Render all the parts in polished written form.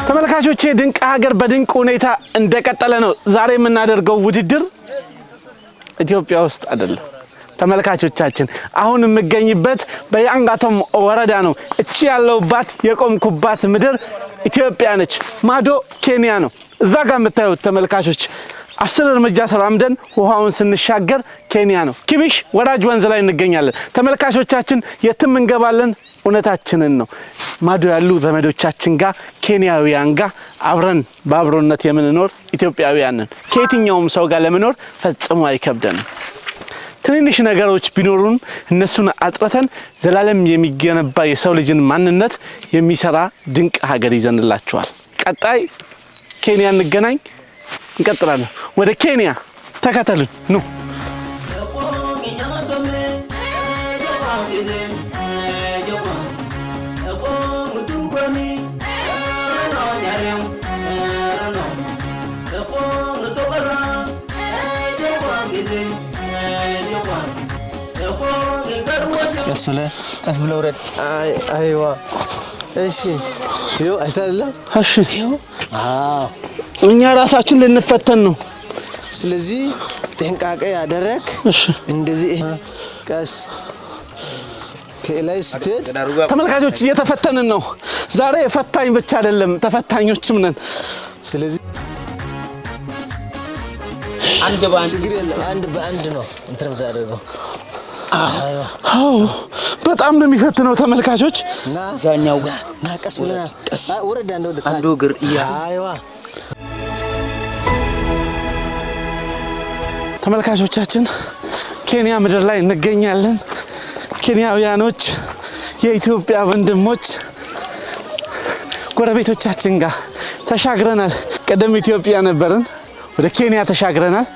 ተመልካቾቼ ድንቅ ሀገር በድንቅ ሁኔታ እንደቀጠለ ነው። ዛሬ የምናደርገው ውድድር ኢትዮጵያ ውስጥ አይደለም ተመልካቾቻችን። አሁን የምገኝበት በያንጋቶም ወረዳ ነው። እቺ ያለውባት የቆምኩባት ምድር ኢትዮጵያ ነች። ማዶ ኬንያ ነው። እዛ ጋር የምታዩት ተመልካቾች 10 እርምጃ ተራምደን ውሃውን ስንሻገር ኬንያ ነው። ኪቢሽ ወራጅ ወንዝ ላይ እንገኛለን። ተመልካቾቻችን የትም እንገባለን እውነታችንን ነው። ማዶ ያሉ ዘመዶቻችን ጋር ኬንያውያን ጋር አብረን በአብሮነት የምንኖር ኢትዮጵያውያን ነን። ከየትኛውም ሰው ጋር ለመኖር ፈጽሞ አይከብደንም። ትንንሽ ነገሮች ቢኖሩን እነሱን አጥረተን ዘላለም የሚገነባ የሰው ልጅን ማንነት የሚሰራ ድንቅ ሀገር ይዘንላችኋል። ቀጣይ ኬንያ እንገናኝ። እንቀጥላለን። ወደ ኬንያ ተከተሉን ኑ። ቀስ ብለህ ውረድ። አይዋ እሺ ይኸው አይተኸው። እሺ ይኸው እኛ ራሳችን ልንፈተን ነው። ስለዚህ ጥንቃቄ ያደረክ። እሺ እንደዚህ ቀስ ከላይ ስትሄድ ተመልካቾች እየተፈተንን ነው። ዛሬ ፈታኝ ብቻ አይደለም ተፈታኞችም ነን። ስለዚህ አንድ በአንድ ነው እንትን የምታደርገው። አዎ በጣም ነው የሚፈትነው ተመልካቾች። ዛኛው ና ቀስ ብለና ቀስ ወረድ አንዱ እግር አይዋ። ተመልካቾቻችን ኬንያ ምድር ላይ እንገኛለን። ኬንያውያኖች የኢትዮጵያ ወንድሞች ጎረቤቶቻችን ጋር ተሻግረናል። ቀደም ኢትዮጵያ ነበርን፣ ወደ ኬንያ ተሻግረናል።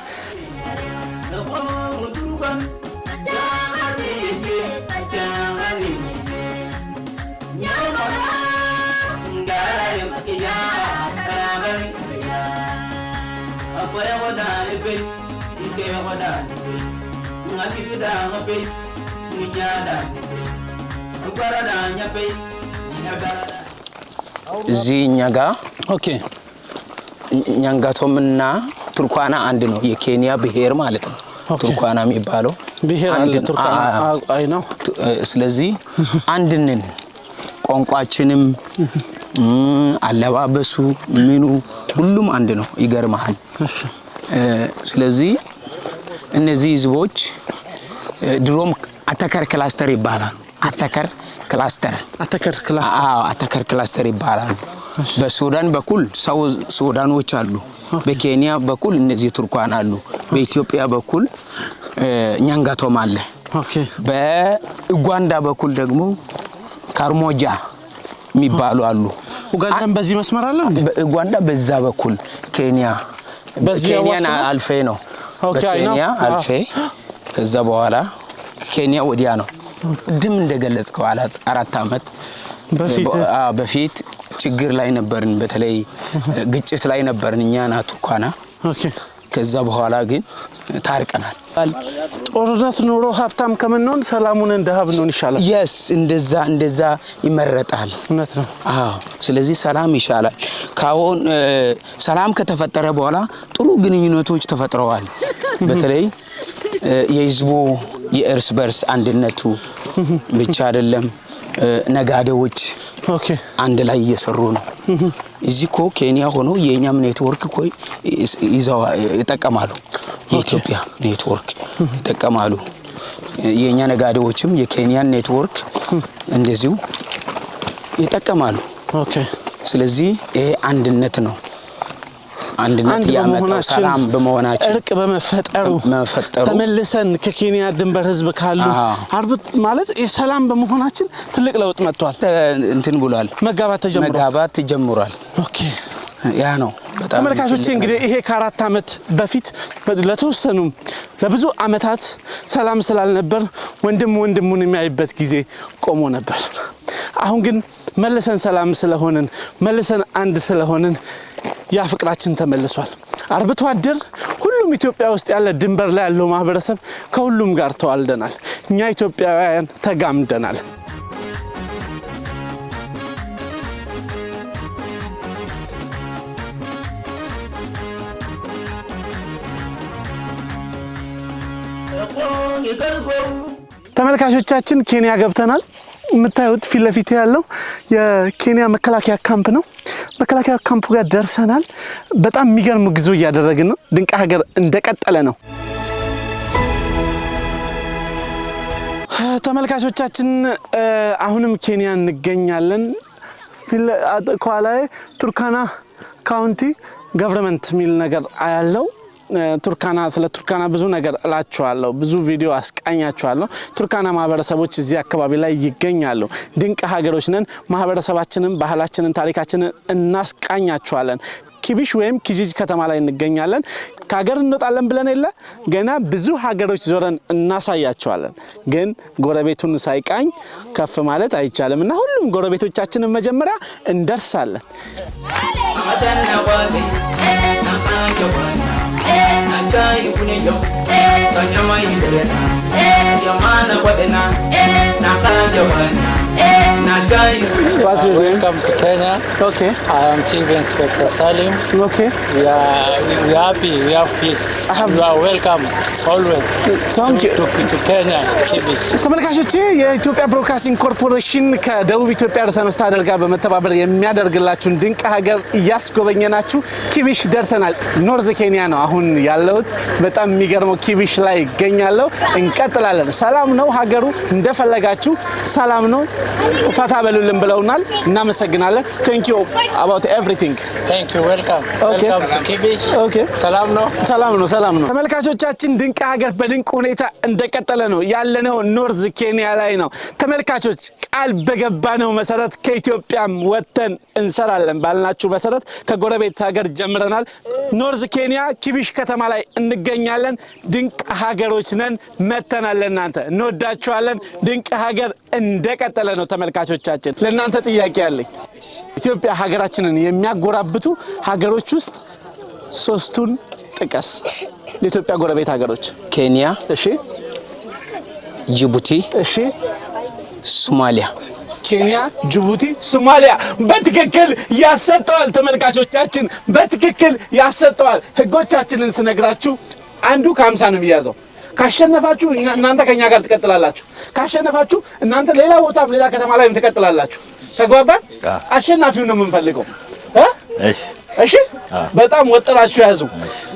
እዚህ እኛ ጋር ኦኬ ኛንጋቶምና ቱርካና አንድ ነው። የኬንያ ብሔር ማለት ነው። ቱርካና የሚባለው ብሔር አለ። ቱርካና አይ ነው። ስለዚህ አንድነን ቋንቋችንም አለባበሱ ምኑ ሁሉም አንድ ነው። ይገርማል። ስለዚህ እነዚህ ህዝቦች ድሮም አተከር ክላስተር ይባላል። አተከር ክላስተር ይባላል። በሱዳን በኩል ሱዳኖች አሉ። በኬንያ በኩል እነዚህ ቱርካና አሉ። በኢትዮጵያ በኩል ኛንጋቶም አለ። ኦኬ በኡጋንዳ በኩል ደግሞ ካርሞጃ የሚባሉ አሉ። ኡጋንዳም በዚህ መስመር አለ እንዴ? በኡጋንዳ በዛ በኩል ኬንያ በኬንያ አልፌ ነው። በኬንያ አልፌ ከዛ በኋላ ኬንያ ወዲያ ነው። ድም እንደገለጽከው 4 አመት በፊት ችግር ላይ ነበርን። በተለይ ግጭት ላይ ነበርን እኛና ቱርካና። ኦኬ ከዛ በኋላ ግን ታርቀናል። ጦርነት ኑሮ ሀብታም ከመንሆን ሰላሙን እንደሀብነውን ይሻላል። yes እንደዛ ይመረጣል። እውነት ነው። አዎ ስለዚህ ሰላም ይሻላል። ካሁን ሰላም ከተፈጠረ በኋላ ጥሩ ግንኙነቶች ተፈጥረዋል። በተለይ የህዝቡ የእርስ በርስ አንድነቱ ብቻ አይደለም። ነጋዴዎች ኦኬ አንድ ላይ እየሰሩ ነው። እዚህኮ ኬንያ ሆኖ የኛም ኔትወርክ ኮይ ይዛው ይጠቀማሉ። የኢትዮጵያ ኔትወርክ ይጠቀማሉ። የኛ ነጋዴዎችም የኬንያን ኔትወርክ እንደዚሁ ይጠቀማሉ። ኦኬ ስለዚህ ይሄ አንድነት ነው። አንድነት ያመጣው ሰላም በመሆናችን እርቅ በመፈጠሩ ተመልሰን ከኬንያ ድንበር ህዝብ ካሉ አርብት ማለት የሰላም በመሆናችን ትልቅ ለውጥ መጥቷል። እንትን ብሏል። መጋባት ተጀምሯል። ኦኬ ያ ነው። በጣም ተመልካቾች እንግዲህ ይሄ ከ4 አመት በፊት ለተወሰኑ ለብዙ አመታት ሰላም ስላልነበር ወንድሙን የሚያይበት ጊዜ ቆሞ ነበር። አሁን ግን መልሰን ሰላም ስለሆነን መልሰን አንድ ስለሆነን ያ ፍቅራችን ተመልሷል። አርብቶ አደር ሁሉም ሁሉም ኢትዮጵያ ውስጥ ያለ ድንበር ላይ ያለው ማህበረሰብ ከሁሉም ጋር ተዋልደናል። እኛ ኢትዮጵያውያን ተጋምደናል። ተመልካቾቻችን ኬንያ ገብተናል። የምታዩት ፊት ለፊት ያለው የኬንያ መከላከያ ካምፕ ነው። መከላከያ ካምፑ ጋር ደርሰናል። በጣም የሚገርም ጉዞ እያደረግን ነው። ድንቅ ሀገር እንደቀጠለ ነው። ተመልካቾቻችን አሁንም ኬንያ እንገኛለን። ከኋላዬ ቱርካና ካውንቲ ገቨርንመንት የሚል ነገር አያለው። ቱርካና ስለ ቱርካና ብዙ ነገር እላችኋለሁ፣ ብዙ ቪዲዮ አስቃኛችኋለሁ። ቱርካና ማህበረሰቦች እዚህ አካባቢ ላይ ይገኛሉ። ድንቅ ሀገሮች ነን። ማህበረሰባችንን፣ ባህላችንን፣ ታሪካችንን እናስቃኛችኋለን። ኪቢሽ ወይም ኪጂጅ ከተማ ላይ እንገኛለን። ከሀገር እንወጣለን ብለን የለ ገና ብዙ ሀገሮች ዞረን እናሳያችኋለን። ግን ጎረቤቱን ሳይቃኝ ከፍ ማለት አይቻልም እና ሁሉም ጎረቤቶቻችንን መጀመሪያ እንደርሳለን። Welcome to Kenya. Okay. I am Chief Inspector Salim. Okay. We are happy. We have peace. You are welcome always. Thank you. To Kenya. ተመልካቾቼ የኢትዮጵያ ብሮድካስቲንግ ኮርፖሬሽን ከደቡብ ኢትዮጵያ ርዕሰ መስተዳድር ጋር በመተባበር የሚያደርግላችሁን ድንቅ ሀገር እያስጎበኘናችሁ ኪቢሽ ደርሰናል። ኖርዝ ኬንያ ነው አሁን ያለሁት። በጣም የሚገርመው ኪቢሽ ላይ ይገኛለሁ። እንቀጥላለን። ሰላም ነው ሀገሩ፣ እንደፈለጋችሁ ሰላም ነው። ፈታ በሉልን ብለውናል። እናመሰግናለን። Thank you about everything. Thank you. Welcome. Okay. Welcome to Kibish. Okay. ሰላም ነው። ሰላም ነው። ተመልካቾቻችን ድንቅ ሀገር በድንቅ ሁኔታ እንደቀጠለ ነው። ያለነው ኖርዝ ኬንያ ላይ ነው። ተመልካቾች ቃል በገባነው መሰረት ከኢትዮጵያም ወጥተን እንሰራለን ባልናችሁ መሰረት ከጎረቤት ሀገር ጀምረናል። ኖርዝ ኬንያ ኪቢሽ ከተማ ላይ እንገኛለን። ድንቅ ሀገሮች ነን። መተናል። ለእናንተ እንወዳችኋለን። ድንቅ ሀገር እንደቀጠለ ነው። ተመልካቾቻችን ለእናንተ ጥያቄ አለኝ። ኢትዮጵያ ሀገራችንን የሚያጎራብቱ ሀገሮች ውስጥ ሶስቱን ጥቀስ። የኢትዮጵያ ጎረቤት ሀገሮች ኬንያ፣ እሺ፣ ጅቡቲ፣ እሺ፣ ሶማሊያ። ኬንያ፣ ጅቡቲ፣ ሶማሊያ። በትክክል ያሰጠዋል። ተመልካቾቻችን በትክክል ያሰጠዋል። ህጎቻችንን ስነግራችሁ አንዱ ከ50 ነው የሚያዘው። ካሸነፋችሁ እናንተ ከኛ ጋር ትቀጥላላችሁ። ካሸነፋችሁ እናንተ ሌላ ቦታም ሌላ ከተማ ላይም ትቀጥላላችሁ። ተግባባን? አሸናፊውን ነው የምንፈልገው። እሺ፣ በጣም ወጥራችሁ ያዙ።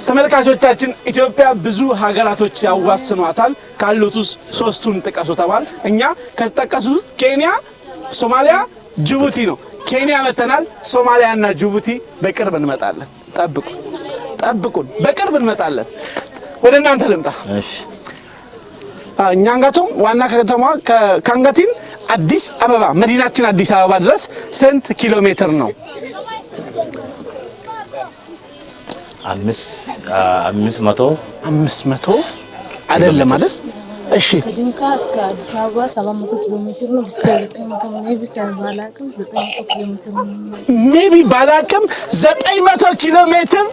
ተመልካቾቻችን ኢትዮጵያ ብዙ ሀገራቶች ያዋስኗታል። ካሉት ውስጥ ሶስቱን ጥቀሱ ተባል። እኛ ከተጠቀሱት ውስጥ ኬንያ፣ ሶማሊያ፣ ጅቡቲ ነው። ኬንያ መተናል። ሶማሊያና ጅቡቲ በቅርብ እንመጣለን። ጠብቁን፣ በቅርብ እንመጣለን። ወደ እናንተ ልምጣ። እሺ፣ ኛንጋቶም ዋና ከተማዋ ካንጋቲን አዲስ አበባ መዲናችን አዲስ አበባ ድረስ ስንት ኪሎ ሜትር ነው? 500 አይደለም አይደል? እሺ፣ ከጅንካ እስከ አዲስ አበባ 700 ኪሎ ሜትር ነው። እስከ 900 ሜቢ ባላቅም 900 ኪሎ ሜትር ነው። ሜቢ ባላቅም 900 ኪሎ ሜትር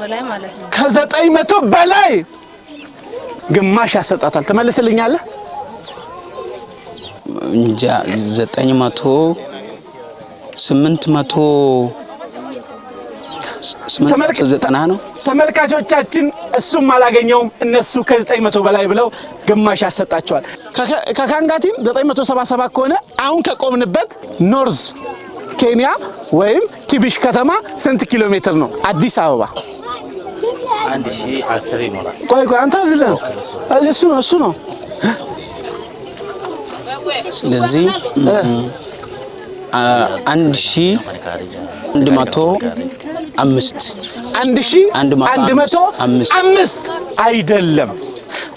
በላይ ማለት ነው። ከ900 በላይ ግማሽ ያሰጣታል። ትመልስልኛለህ? እንጃ 900 890 ነው። ተመልካቾቻችን እሱም አላገኘውም። እነሱ ከ900 በላይ ብለው ግማሽ ያሰጣቸዋል። ከካንጋቲን 977 ከሆነ አሁን ከቆምንበት ኖርዝ ኬንያ ወይም ኪቢሽ ከተማ ስንት ኪሎ ሜትር ነው? አዲስ አበባ 1010 ይሞላል። ቆይ አንተ አይደለም እሱ ነው። ስለዚህ 1105 አይደለም።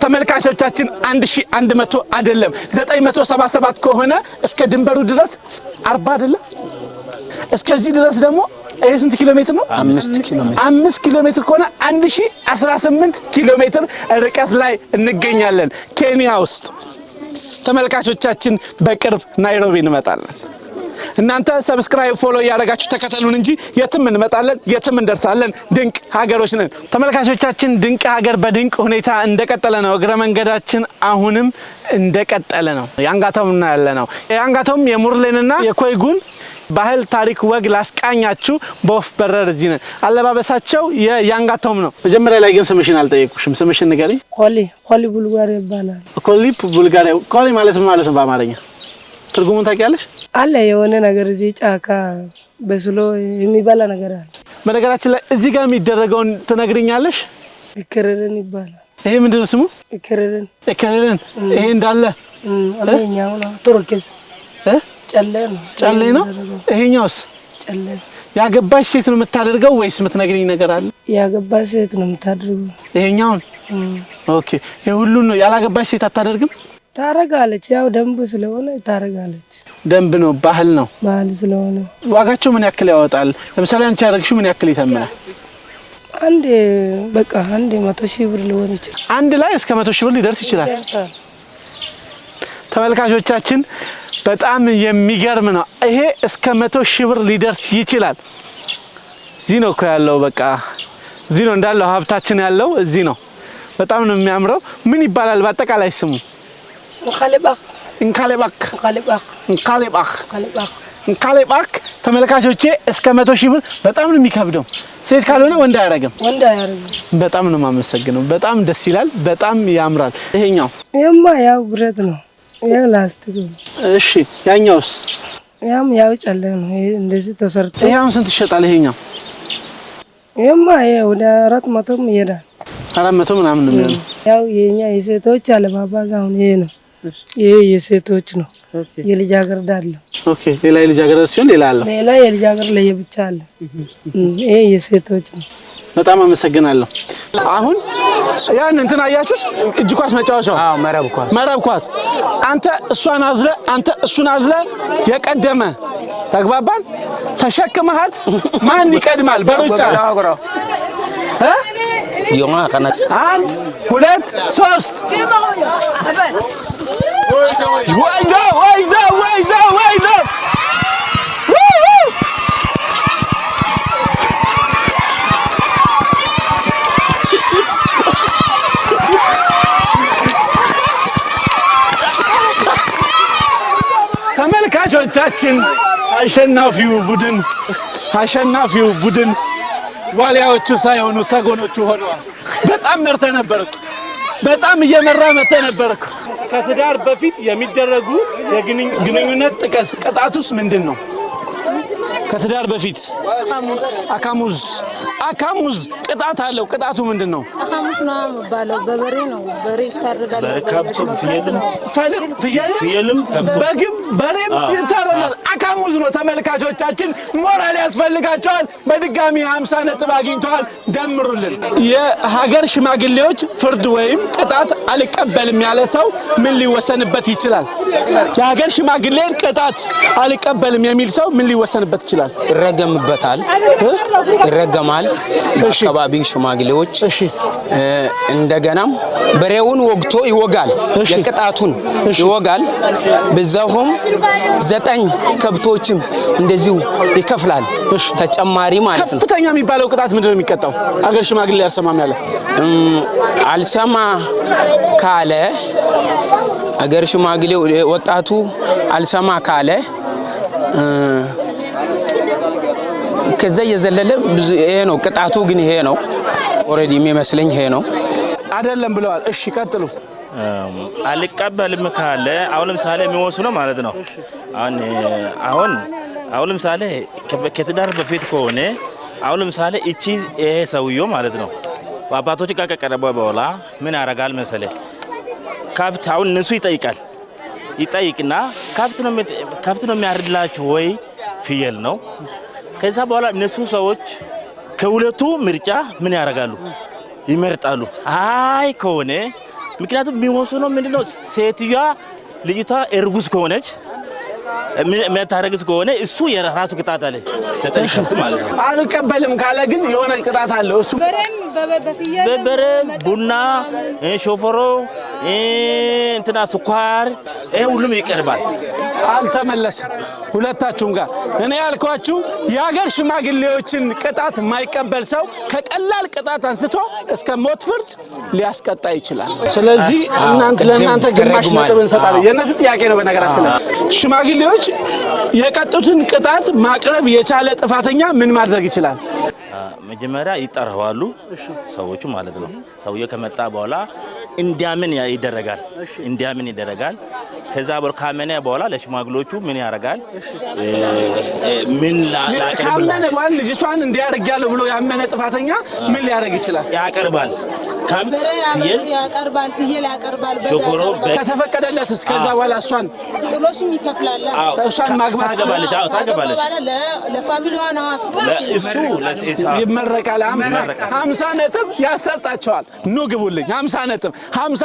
ተመልካቾቻችን 1100 አይደለም። 977 ከሆነ እስከ ድንበሩ ድረስ 40 አይደለም። እስከዚህ ድረስ ደግሞ ይሄ ስንት ኪሎ ሜትር ነው? 5 ኪሎ ሜትር ከሆነ 1018 ኪሎ ሜትር ርቀት ላይ እንገኛለን ኬንያ ውስጥ። ተመልካቾቻችን በቅርብ ናይሮቢ እንመጣለን። እናንተ ሰብስክራይብ ፎሎ ያደረጋችሁ ተከተሉን እንጂ የትም እንመጣለን የትም እንደርሳለን ድንቅ ሀገሮች ነን ተመልካቾቻችን ድንቅ ሀገር በድንቅ ሁኔታ እንደቀጠለ ነው እግረ መንገዳችን አሁንም እንደቀጠለ ነው ያንጋቶም ያለ ነው ያንጋቶም የሙርሌንና የኮይጉን ባህል ታሪክ ወግ ላስቃኛችሁ በወፍ በረር እዚህ ነን አለባበሳቸው የያንጋቶም ነው መጀመሪያ ላይ ግን ስምሽን አልጠየቁሽም ስምሽን ንገሪኝ ኮሊ ቡልጋሪያ ይባላል ኮሊ ማለት ምን ማለት ነው በአማርኛ ትርጉሙን ታውቂያለሽ አለ የሆነ ነገር እዚህ ጫካ በስሎ የሚባላ ነገር አለ በነገራችን ላይ እዚህ ጋር የሚደረገውን ትነግሪኛለሽ ይከረረን ይባላል ይሄ ምንድነው ስሙ ይከረረን ይሄ እንዳለ አለኛው ነው ቱርክስ ጨሌ ነው ይሄኛውስ ጨሌ ያገባሽ ሴት ነው የምታደርገው ወይስ የምትነግሪኝ ነገር አለ ያገባሽ ሴት ነው የምታደርገው ይሄኛው ኦኬ የሁሉ ነው ያላገባሽ ሴት አታደርግም ታረጋለች ያው ደንብ ስለሆነ ታረጋለች ደንብ ነው ባህል ስለሆነ ዋጋቸው ምን ያክል ያወጣል ለምሳሌ አንቺ ያደርግሽው ምን ያክል ይተምናል አንድ 100,000 ብር ሊሆን ይችላል አንድ ላይ እስከ 100,000 ብር ሊደርስ ይችላል ተመልካቾቻችን በጣም የሚገርም ነው ይሄ እስከ 100,000 ብር ሊደርስ ይችላል እዚህ ነው ያለው በቃ እዚህ ነው እንዳለው ሀብታችን ያለው እዚህ ነው በጣም ነው የሚያምረው ምን ይባላል በአጠቃላይ ስሙ እንካሌባክ ተመልካቾቼ እስከ 100,000 ብር በጣም ነው የሚከብደው ሴት ካልሆነ ወንድ አያረግም በጣም ነው ማመሰግነው በጣም ደስ ይላል በጣም ያምራል ይሄኛው ያው ብረት ነው ያው ላስቲክ እሺ ያኛውስ ያው ጨሌ ነው እንደዚህ ተሰርቶ ያው ስንት ይሸጣል ይሄኛው ወደ 400 ይሄዳል 400 ምናምን ነው የሚሆነው ያው የኛ የሴቶች አለባባስ አሁን ይሄ ነው ይሄ የሴቶች ነው የልጃገረድ አለ ኦኬ ሌላ የልጃገረድ ሲሆን ሌላ የልጃገረድ ለየብቻ አለ ይሄ የሴቶች ነው በጣም አመሰግናለሁ አሁን ያን እንትን አያችሁት እጅ ኳስ መጫወቻው መረብ ኳስ አንተ እሷን አዝለ አንተ እሱን አዝለ የቀደመ ተግባባን ተሸክመሃት ማን ይቀድማል በሩጫ يوم أنا 1 2 3 ويدا ተመልካቾቻችን አሸናፊው ቡድን ዋሊያዎቹ ሳይሆኑ ሰጎኖቹ ሆነዋል በጣም መርተ ነበርኩ በጣም እየመራ መተ ነበርኩ ከትዳር በፊት የሚደረጉ የግንኙነት ጥቀስ ቅጣቱስ ምንድነው ከትዳር በፊት አካሙዝ ቅጣት አለው ቅጣቱ ምንድነው አካሙዝ ነው የሚባለው በበሬ ነው በሬ ይታረዳል ፍየልም በግም በሬም ይታረዳል አካሙዝ ነው ተመልካቾቻችን ሞራል ያስፈልጋቸዋል በድጋሚ 50 ነጥብ አግኝተዋል ደምሩልን የሀገር ሽማግሌዎች ፍርድ ወይም ቅጣት አልቀበልም ያለ ሰው ምን ሊወሰንበት ይችላል የሀገር ሽማግሌን ቅጣት አልቀበልም የሚል ሰው ምን ሊወሰንበት ይችላል ይረገማል አካባቢው ሽማግሌዎች እንደገናም በሬውን ወግቶ ይወጋል የቅጣቱን ይወጋል በዛውም 9 ከብቶችም እንደዚሁ ይከፍላል ተጨማሪ ማለት ነው ከፍተኛ የሚባለው ቅጣት ምንድነው የሚቀጣው አገር ሽማግሌ ያልሰማም ያለ አልሰማ ካለ አገር ሽማግሌ ወጣቱ አልሰማ ካለ ከዛ የዘለለ ይሄ ነው ቅጣቱ ግን ይሄ ነው ኦሬዲ የሚመስለኝ ይሄ ነው አይደለም ብለዋል እሺ ቀጥሉ አልቀበልም ካለ አሁን ለምሳሌ የሚወስነው ማለት ነው አሁን ለምሳሌ ከትዳር በፊት ከሆነ አሁን ለምሳሌ እቺ ይሄ ሰውዮ ማለት ነው አባቶች ጋር ከቀረበ በኋላ ምን ያረጋል መሰለ ከብት አሁን እነሱ ይጠይቅና ከብት ነው የሚያርድላችሁ ወይ ፍየል ነው ከዛ በኋላ እነሱ ሰዎች ከሁለቱ ምርጫ ምን ያረጋሉ ይመርጣሉ አይ ከሆነ ምክንያቱም የሚወስነው ምንድነው ሴትያ ልጅቷ እርጉዝ ከሆነች መታረግዝ ከሆነ እሱ የራሱ ቅጣት አለ ተጠንቀፍት ማለት ነው አልቀበልም ካለ ግን የሆነ ቅጣት አለ እሱ በበረ ቡና ሾፈሮ እንትና ስኳር ይሄ ሁሉም ይቀርባል። አልተመለሰም ሁለታችሁም ጋር እኔ ያልኳችሁ የሀገር ሽማግሌዎችን ቅጣት የማይቀበል ሰው ከቀላል ቅጣት አንስቶ እስከ ሞት ፍርድ ሊያስቀጣ ይችላል። ስለዚህ ለእናንተ ግማሽ ነጥብ እንሰጣለን። የእነሱ ጥያቄ ነው። በነገራችን ላይ ሽማግሌዎች የቀጡትን ቅጣት ማቅረብ የቻለ ጥፋተኛ ምን ማድረግ ይችላል? መጀመሪያ ይጠራዋሉ ሰዎቹ ማለት ነው። ሰውዬ ከመጣ በኋላ እንዲያምን ይደረጋል። ከዛ ካመነ በኋላ ለሽማግሌዎቹ ምን ያደርጋል? ምን ካመነ በኋላ ልጅቷን እንዲያደርጋለሁ ብሎ ያመነ ጥፋተኛ ምን ሊያደርግ ይችላል? ያቀርባል። ከብት ፍየል ያቀርባል። ሾፎሮ ከተፈቀደለት እስከዛ በኋላ እሷን ጥሎሽም ይከፍላል። እሷን ማግባት ታገባለች። ለፋሚሊዋ ነው እሱ ይመረቃል። 50 ነጥብ ያሰጣቸዋል። ኑ ግቡልኝ። 50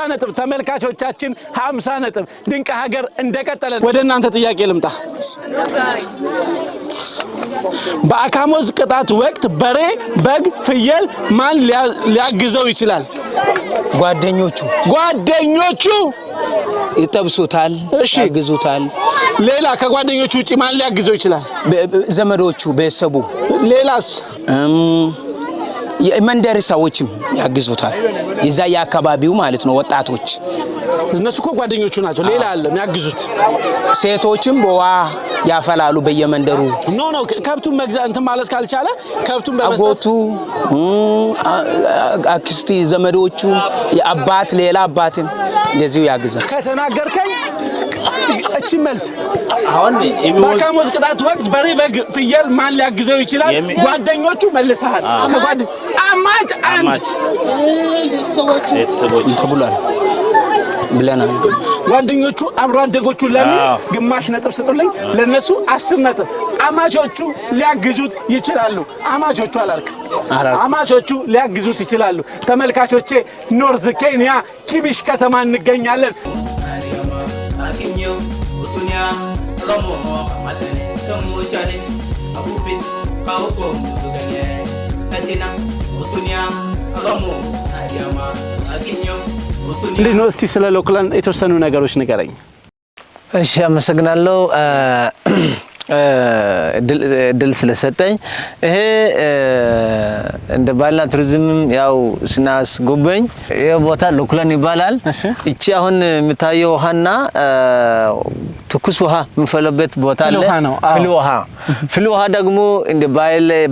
ነጥብ ተመልካቾቻችን 50 ነጥብ። ድንቅ ሀገር እንደቀጠለ። ወደ እናንተ ጥያቄ ልምጣ። በአካሞዝ ቅጣት ወቅት በሬ፣ በግ፣ ፍየል ማን ሊያግዘው ይችላል? ጓደኞቹ ይጠብሱታል፣ ያግዙታል። ሌላ ከጓደኞቹ ውጪ ማን ሊያግዘው ይችላል? ዘመዶቹ፣ ቤተሰቡ። ሌላስ? የመንደር ሰዎችም ያግዙታል። የዛ የአካባቢው ማለት ነው ወጣቶች። እነሱ እኮ ጓደኞቹ ናቸው። ሌላ አለ የሚያግዙት። ሴቶችም በውሃ ያፈላሉ በየመንደሩ። ኖ ከብቱን መግዛት እንትን ማለት ካልቻለ ከብቱን አጎቱ፣ አክስቲ፣ ዘመዶቹ፣ የአባት ሌላ አባትም እንደዚሁ ያግዛል። ከተናገርከኝ እቺ መልስ አሁን በአካሞዝ ቅጣት ወቅት በሬ፣ በግ፣ ፍየል ማን ሊያግዘው ይችላል? ጓደኞቹ መልሰሃል። አማጭ ቤተሰቦቹ ተብሏል ብለናል። ጓደኞቹ አብሮ አደጎቹ ለምን ግማሽ ነጥብ ስጡልኝ። ለነሱ 10 ነጥብ። አማቾቹ ሊያግዙት ይችላሉ። አማቾቹ አላልክ? አማቾቹ ሊያግዙት ይችላሉ። ተመልካቾቼ ኖርዝ ኬንያ ኪቢሽ ከተማ እንገኛለን። እንዴት ነው? እስቲ ስለ ሎክላንድ የተወሰኑ ነገሮች ንገረኝ። እሺ፣ አመሰግናለሁ ድል ስለሰጠኝ። ይሄ እንደ ባህልና ቱሪዝም ያው ስናስጎበኝ ይሄ ቦታ ሎክላንድ ይባላል። እቺ አሁን የምታየው ውሃና ትኩስ ውሃ የምንፈለበት ቦታ አለ። ፍል ውሃ ደግሞ እንደ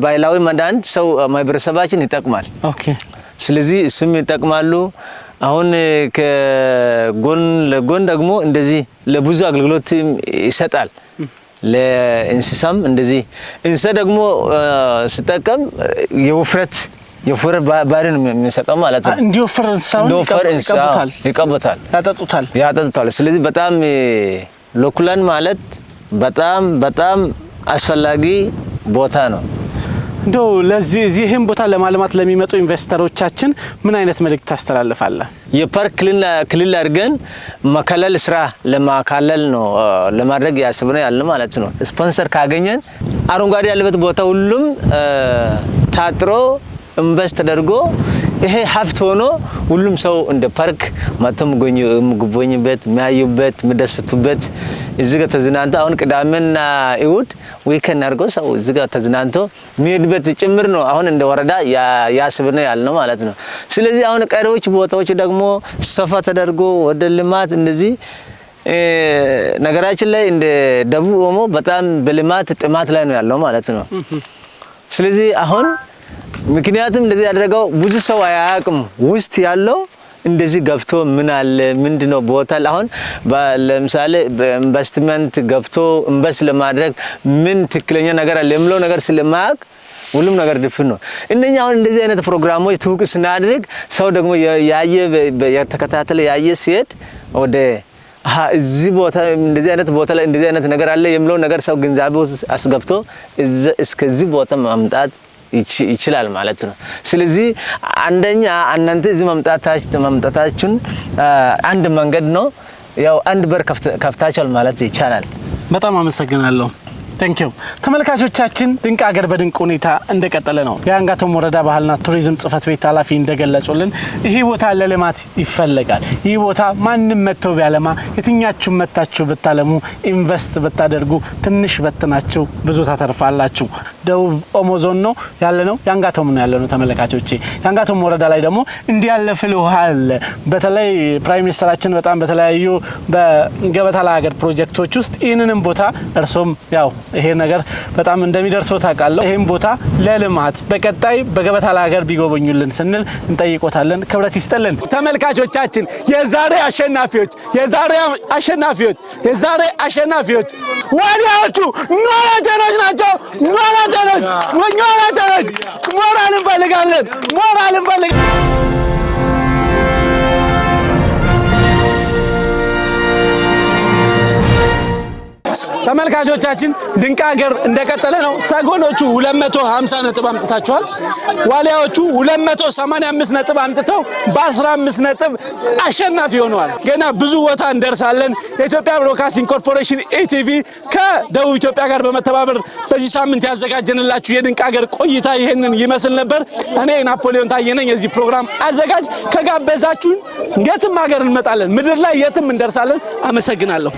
ባህላዊ መድኃኒት ሰው ማህበረሰባችን ይጠቅማል። ስለዚህ ስም ይጠቅማሉ። አሁን ከጎን ለጎን ደግሞ እንደዚህ ለብዙ አገልግሎት ይሰጣል። ለእንስሳም እንደዚህ እንስሳ ደግሞ ሲጠቀም የወፍረት ባህሪ ነው የሚሰጠው ማለት ነው። እንዲወፍር እንስሳውን ይቀበታል፣ ያጠጡታል። ስለዚህ በጣም ሎክላንድ ማለት በጣም አስፈላጊ ቦታ ነው። እንደው ለዚህም ቦታ ለማልማት ለሚመጡ ኢንቨስተሮቻችን ምን አይነት መልእክት ታስተላልፋለህ? የፓርክ ክልል አድርገን መከለል ስራ ለማካለል ነው ለማድረግ ያስብነው ያለ ማለት ነው። ስፖንሰር ካገኘን አረንጓዴ ያለበት ቦታ ሁሉም ታጥሮ ኢንቨስት ተደርጎ ይሄ ሀብት ሆኖ ሁሉም ሰው እንደ ፓርክ ማተም ጎብኝበት የሚያዩበት የሚደሰቱበት እዚህ ጋር ተዝናንቶ አሁን ቅዳሜና እሁድ ዊኬንድ አድርጎ ሰው እዚህ ጋር ተዝናንቶ የሚሄድበት ጭምር ነው። አሁን እንደ ወረዳ ያስብነው ያልነው ማለት ነው። ስለዚህ አሁን ቀሪዎች ቦታዎች ደግሞ ሰፋ ተደርጎ ወደ ልማት እንደዚህ ነገራችን ላይ እንደ ደቡብ ኦሞ በጣም በልማት ጥማት ላይ ነው ያለው ማለት ነው። ስለዚህ አሁን ምክንያቱም እንደዚህ ያደረገው ብዙ ሰው አያውቅም። ውስጥ ያለው እንደዚህ ገብቶ ምን አለ ምንድነው ቦታ አሁን ለምሳሌ በኢንቨስትመንት ገብቶ ኢንቨስት ለማድረግ ምን ትክክለኛ ነገር አለ የሚለው ነገር ስለማያውቅ ሁሉም ነገር ድፍን ነው። እነኛ አሁን እንደዚህ አይነት ፕሮግራሞች ትውቅ ስናድርግ ሰው ደግሞ ያየ የተከታተለ ያየ ሲሄድ ወደ እዚህ ቦታ እንደዚህ አይነት ቦታ ላይ እንደዚህ አይነት ነገር አለ የሚለው ነገር ሰው ግንዛቤ አስገብቶ እስከዚህ ቦታ ማምጣት ይችላል ማለት ነው። ስለዚህ አንደኛ እናንተ እዚህ መምጣታችን አንድ መንገድ ነው። ያው አንድ በር ከፍታችኋል ማለት ይቻላል። በጣም አመሰግናለሁ። ታንኪዩ ተመልካቾቻችን ድንቅ ሀገር በድንቅ ሁኔታ እንደቀጠለ ነው። የአንጋቶም ወረዳ ባህልና ቱሪዝም ጽፈት ቤት ኃላፊ እንደገለጹልን ይሄ ቦታ ለልማት ይፈልጋል። ይሄ ቦታ ማንንም መተው ቢያለማ የትኛችሁም መታችሁ ብታለሙ ኢንቨስት ብታደርጉ ትንሽ በትናችሁ ብዙ ታተርፋላችሁ። ደቡብ ኦሞ ዞን ነው ያለነው የአንጋቶም ነው ያለነው ተመልካቾቼ። የአንጋቶም ወረዳ ላይ ደግሞ እንዲህ ያለ ፍል ውሃ አለ። በተለይ ፕራይም ሚኒስተራችን በጣም በተለያዩ በገበታ ለሀገር ፕሮጀክቶች ውስጥ ይህንንም ቦታ እርሶም ያው ይሄ ነገር በጣም እንደሚደርሰው ታውቃለህ። ይሄን ቦታ ለልማት በቀጣይ በገበታ ለሀገር ቢጎበኙልን ስንል እንጠይቆታለን። ክብረት ይስጥልን። ተመልካቾቻችን የዛሬ አሸናፊዎች ዋሊያዎቹ ኖላተኖች ናቸው። ኖላተኖች ሞራል እንፈልጋለን። ተመልካቾቻችን ድንቅ ሀገር እንደቀጠለ ነው። ሰጎኖቹ 250 ነጥብ አምጥታቸዋል። ዋሊያዎቹ 285 ነጥብ አምጥተው በ15 ነጥብ አሸናፊ ሆነዋል። ገና ብዙ ቦታ እንደርሳለን። የኢትዮጵያ ብሮድካስቲንግ ኮርፖሬሽን ኢቲቪ ከደቡብ ኢትዮጵያ ጋር በመተባበር በዚህ ሳምንት ያዘጋጀንላችሁ የድንቅ ሀገር ቆይታ ይሄንን ይመስል ነበር። እኔ ናፖሊዮን ታዬ ነኝ የዚህ ፕሮግራም አዘጋጅ። ከጋበዛችሁን የትም ሀገር እንመጣለን፣ ምድር ላይ የትም እንደርሳለን። አመሰግናለሁ።